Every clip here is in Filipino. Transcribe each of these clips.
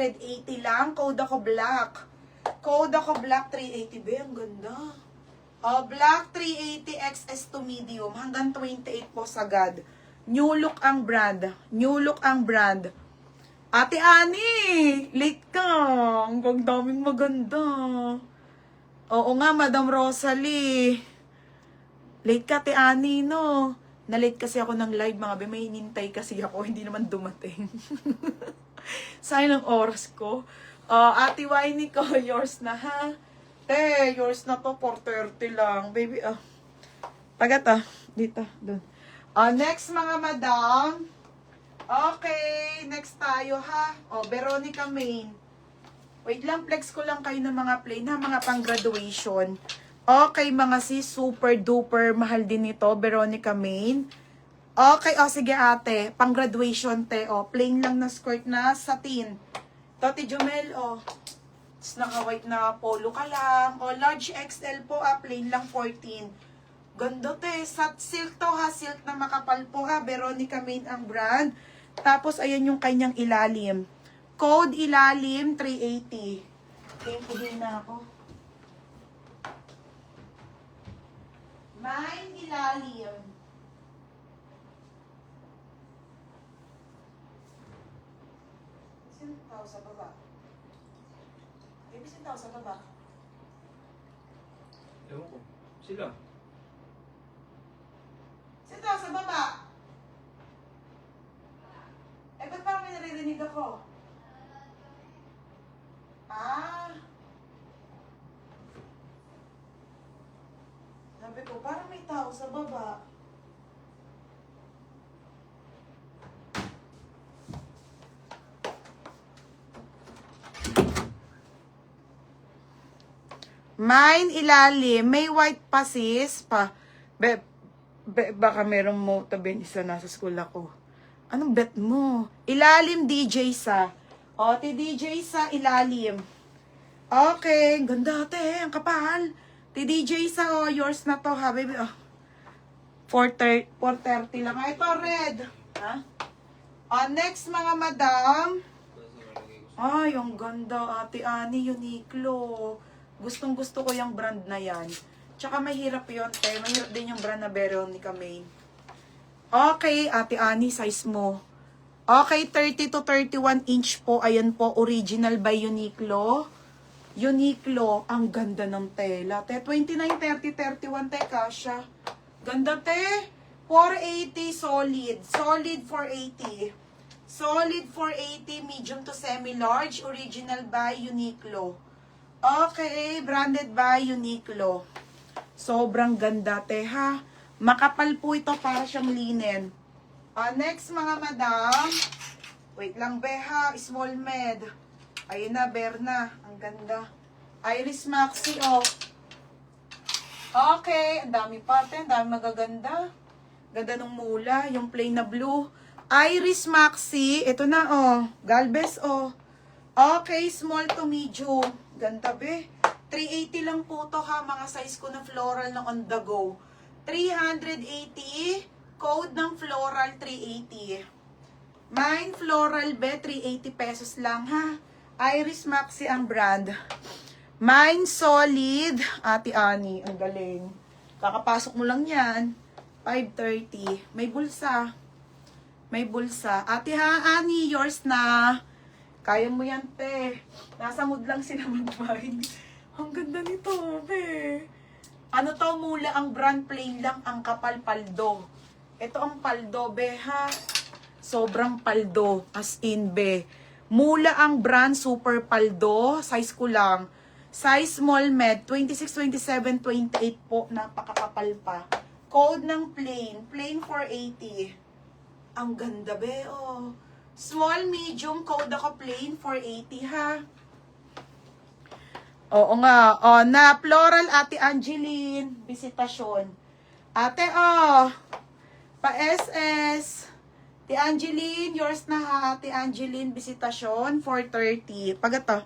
380 lang. Code ako black. Code ako black 380. Be, ang ganda. Black 380 XS to medium. Hanggang 28 po sagad. New look ang brand. New look ang brand. Ate Ani, late ka. Ang daming maganda. Oo nga, Madam Rosalie. Late ka, Ate Ani, no? Na-late kasi ako ng live, mga be. May hinintay kasi ako. Hindi naman dumating. Sayang ng oras ko. Ate Winnie ko, yours na, ha? Te, yours na to, 4:30 lang. Baby, Pagat, dito, dun. Next, mga madam. Okay, next tayo, ha? Veronica Main. Wait lang, flex ko lang kayo ng mga plain, ha? Mga pang-graduation. Okay, mga sis, super duper mahal din ito, Veronica Main. Okay, sige ate, pang-graduation te, plain lang na skirt na satin. Toti Jumel, Tapos naka-white na polo ka lang. Large XL po, plain lang 14. Ganda te, silk to ha, silk na makapal po ha, Veronica Main ang brand. Tapos ayan yung kanyang ilalim. Code ilalim 380. Puhin na ako. Mine ilalim. Sino tao sa baba? Baby, sino tao sa baba? Ewan ko. Sila. Sino tao sa baba? Ba't parang may naririnig ako? Sabi ko, parang may tao sa baba. Mine ilalim, may white pa sis pa. Baka merong mo tabi isa nasa school ako. Anong bet mo? Ilalim DJ sa. Ti DJ sa ilalim. Okay, ganda ate, ang kapal. Ti DJ sa yours na to ha, baby. 430 lang. Ito red. Ha? Next mga madam. Ay, ang ganda ate Ani, Uniqlo. Gustong gusto ko yung brand na yan. Tsaka mahirap yun, te. Mahirap din yung brand na Veronica Main. Okay, ate Ani, size mo. Okay, 30 to 31 inch po. Ayan po, original by Uniqlo. Uniqlo, ang ganda ng tela. Te, 29, 30, 31, te, kasha. Ganda, te. 480, solid. Solid 480. Solid 480, medium to semi-large. Original by Uniqlo. Okay, branded by Uniqlo. Sobrang ganda, te, ha. Makapal po ito para siyang linen. Next, mga madam. Wait lang, beha. Small med. Ayun na, Berna. Ang ganda. Iris Maxi, Okay, ang dami pa, te. Ang dami magaganda. Ganda ng mula. Yung plain na blue. Iris Maxi. Ito na, Galvez, Okay, small to medium. Ganda, be. 380 lang po to, ha. Mga size ko na floral na on the go. 380. Code ng floral 380. Mine floral, be. 380 pesos lang, ha. Iris Maxi ang brand. Mine solid. Ate Ani, ang galing. Kakapasok mo lang yan. 530. May bulsa. May bulsa. Ate Ani, yours na. Kaya mo yan, te. Nasa mood lang sila mag-buy. Ang ganda nito, be. Ano to, mula ang brand, plain lang ang kapal paldo. Ito ang paldo, be, ha. Sobrang paldo. As in, be. Mula ang brand, super paldo. Size ko lang. Size small med, 26, 27, 28 po. Napakakapal pa. Code ng plain. Plain 480. Ang ganda, be, Small, medium, code ako plain, 480 ha. Oo nga. Na floral, Ate Angeline. Visitasyon. Ate, pa-SS. Ate Angeline, yours na ha. Ate Angeline, visitasyon, 430. Pagata.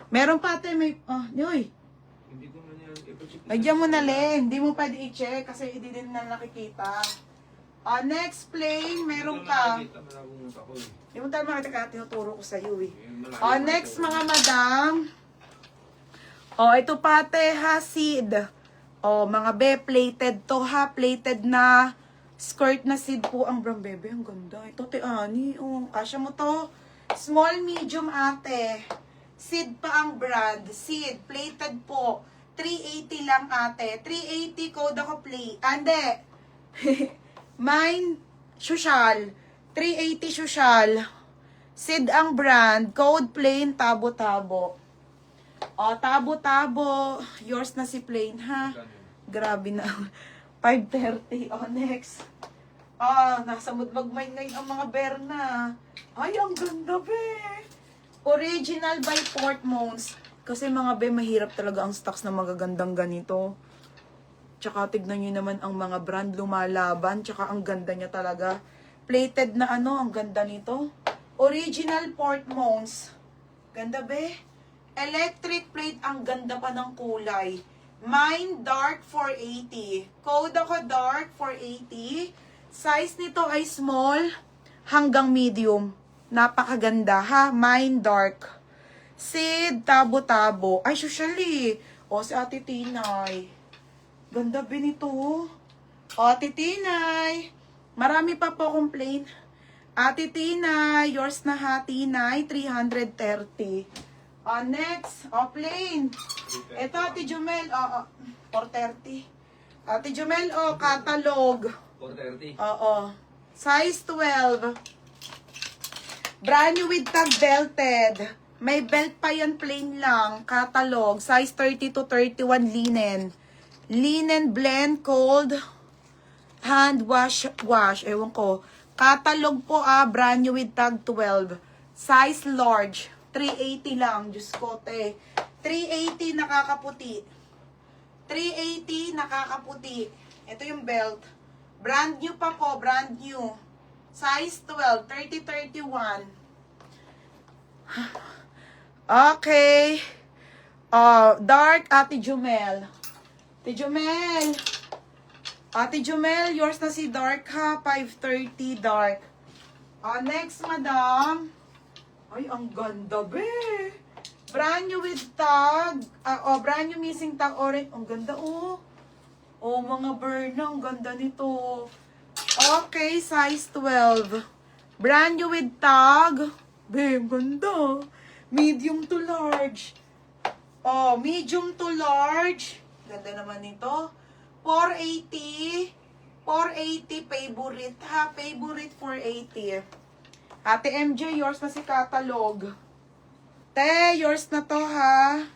Meron pa, ate, may, nyoy. Hindi ko na yan ipacheck. Lagyan mo na, Len. Hindi mo pwede i-check kasi hindi din na nakikita. Next plain, meron Hindi ko ka. nakikita, malabong mata ko eh. Hindi mo tayo makita kaya tinuturo ko sa iyo eh. Malayo Next ito. mga madam. Ito pate ha, seed. Mga be, plated to ha. Plated na skirt na seed po ang brown bebe. Ang ganda. Ito, te Ani. Kasya mo to. Small, medium ate. Seed pa ang brand. Seed, plated po. 380 lang ate. 380 code ako play. Ande. Mine, social. 380 social. Seed ang brand. Code plain, tabo-tabo. Tabo-tabo. Yours na si plain, ha? Magkano yun? Grabe na. 530. Next. Nasa mudmagmay ngayon ang mga berna. Ay, ang ganda, be. Original by Portmons. Kasi mga be, mahirap talaga ang stocks na magagandang ganito. Tsaka tignan nyo naman ang mga brand lumalaban. Tsaka ang ganda niya talaga. Plated na ang ganda nito. Original Portmons. Ganda be. Electric plate, ang ganda pa ng kulay. Mine dark 480. Code ako dark 480. Size nito ay small hanggang medium. Napakaganda ha. Mine dark. Seed, tabo-tabo. Ay, socially. Si Ate Tinay. Ganda binito. Ate Tinay. Marami pa po complain. Ate Tinay. Yours na ha, Tinay. 330. Next. Plain. Ito, Ate Jumel. 430. Ate Jumel, catalog. 430. Size 12. Brand new with tag belted. May belt pa yan, plain lang. Catalog. Size 30 to 31 linen. Linen blend cold. Hand wash. Ewan ko. Catalog po brand new with tag 12. Size large. 380 lang. Diyos ko, te. 380 nakakaputi. 380 nakakaputi. Ito yung belt. Brand new pa po. Brand new. Size 12. 30-31. Okay. Dark, Ate Jumel. Ate Jumel. Ate Jumel, yours na si Dark ha. 530 dark. Next, madam. Ay, ang ganda, be. Brand new with tag. Brand new missing tag orange. Ang ganda, mga Berna, ang ganda nito. Okay, size 12. Brand new with tag. Be, ang ganda. Medium to large. Medium to large. Ganda naman nito. 480. 480 favorite ha. Favorite 480. Ate MJ, yours na si catalog. Te, yours na to ha.